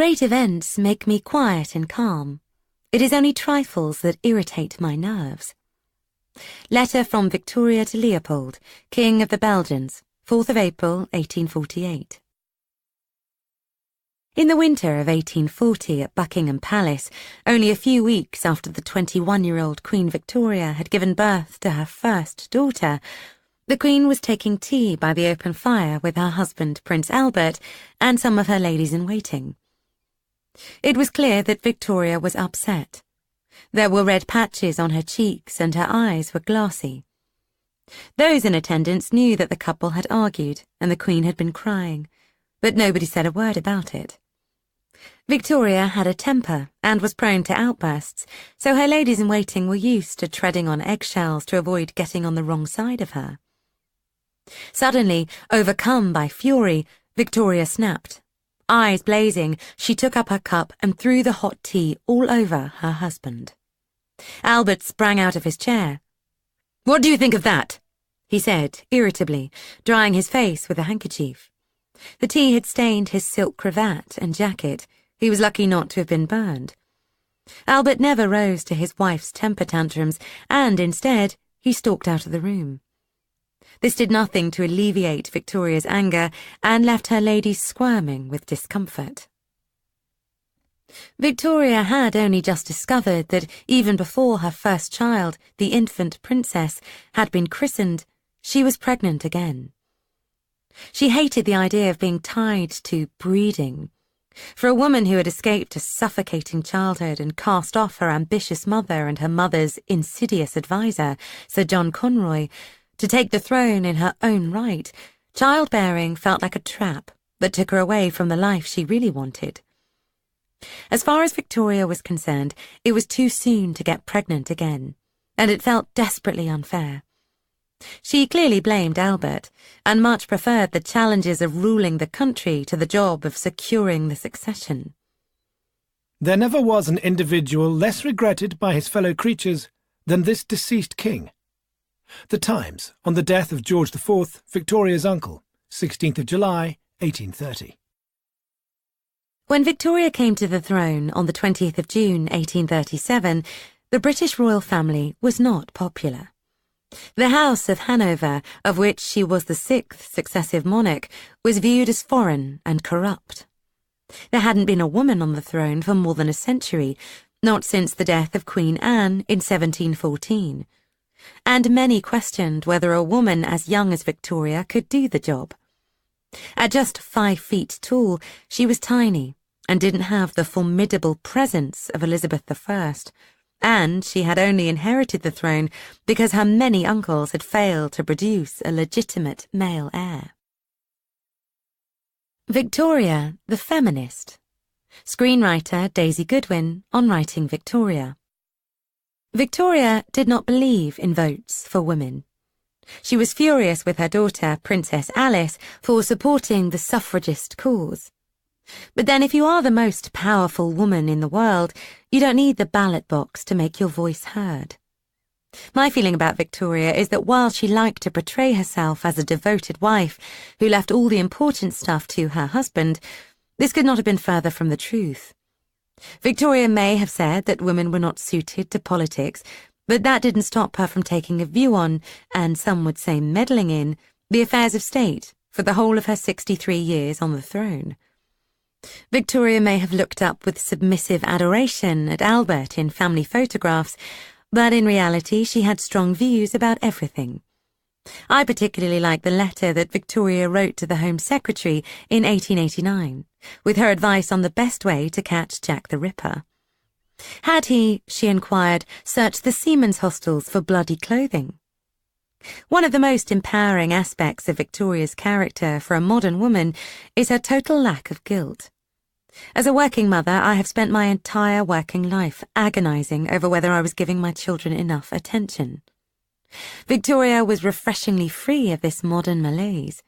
Great events make me quiet and calm. It is only trifles that irritate my nerves. Letter from Victoria to Leopold, King of the Belgians, 4th of April, 1848. In the winter of 1840 at Buckingham Palace, only a few weeks after the 21-year-old Queen Victoria had given birth to her first daughter, the Queen was taking tea by the open fire with her husband Prince Albert and some of her ladies-in-waiting. It was clear that Victoria was upset. There were red patches on her cheeks and her eyes were glassy. Those in attendance knew that the couple had argued and the Queen had been crying, but nobody said a word about it. Victoria had a temper and was prone to outbursts, so her ladies-in-waiting were used to treading on eggshells to avoid getting on the wrong side of her. Suddenly, overcome by fury, Victoria snapped. Eyes blazing, she took up her cup and threw the hot tea all over her husband. Albert sprang out of his chair. "What do you think of that?" he said, irritably, drying his face with a handkerchief. The tea had stained his silk cravat and jacket. He was lucky not to have been burned. Albert never rose to his wife's temper tantrums, and instead, he stalked out of the room. This did nothing to alleviate Victoria's anger and left her ladies squirming with discomfort. Victoria had only just discovered that even before her first child, the infant princess, had been christened, she was pregnant again. She hated the idea of being tied to breeding. For a woman who had escaped a suffocating childhood and cast off her ambitious mother and her mother's insidious adviser, Sir John Conroy, to take the throne in her own right, childbearing felt like a trap that took her away from the life she really wanted. As far as Victoria was concerned, it was too soon to get pregnant again, and it felt desperately unfair. She clearly blamed Albert, and much preferred the challenges of ruling the country to the job of securing the succession. There never was an individual less regretted by his fellow creatures than this deceased king. The Times, on the death of George IV, Victoria's uncle, 16th of July, 1830. When Victoria came to the throne on the 20th of June, 1837, the British royal family was not popular. The House of Hanover, of which she was the 6th successive monarch, was viewed as foreign and corrupt. There hadn't been a woman on the throne for more than a century, not since the death of Queen Anne in 1714. And many questioned whether a woman as young as Victoria could do the job. At just 5 feet tall, she was tiny and didn't have the formidable presence of Elizabeth I, and she had only inherited the throne because her many uncles had failed to produce a legitimate male heir. Victoria, the Feminist. Screenwriter Daisy Goodwin on writing Victoria. Victoria did not believe in votes for women. She was furious with her daughter, Princess Alice, for supporting the suffragist cause. But then if you are the most powerful woman in the world, you don't need the ballot box to make your voice heard. My feeling about Victoria is that while she liked to portray herself as a devoted wife who left all the important stuff to her husband, this could not have been further from the truth. Victoria may have said that women were not suited to politics, but that didn't stop her from taking a view on, and some would say meddling in, the affairs of state for the whole of her 63 years on the throne. Victoria may have looked up with submissive adoration at Albert in family photographs, but in reality she had strong views about everything. I particularly like the letter that Victoria wrote to the Home Secretary in 1889, with her advice on the best way to catch Jack the Ripper. Had he, she inquired, searched the seamen's hostels for bloody clothing? One of the most empowering aspects of Victoria's character for a modern woman is her total lack of guilt. As a working mother, I have spent my entire working life agonizing over whether I was giving my children enough attention. Victoria was refreshingly free of this modern malaise.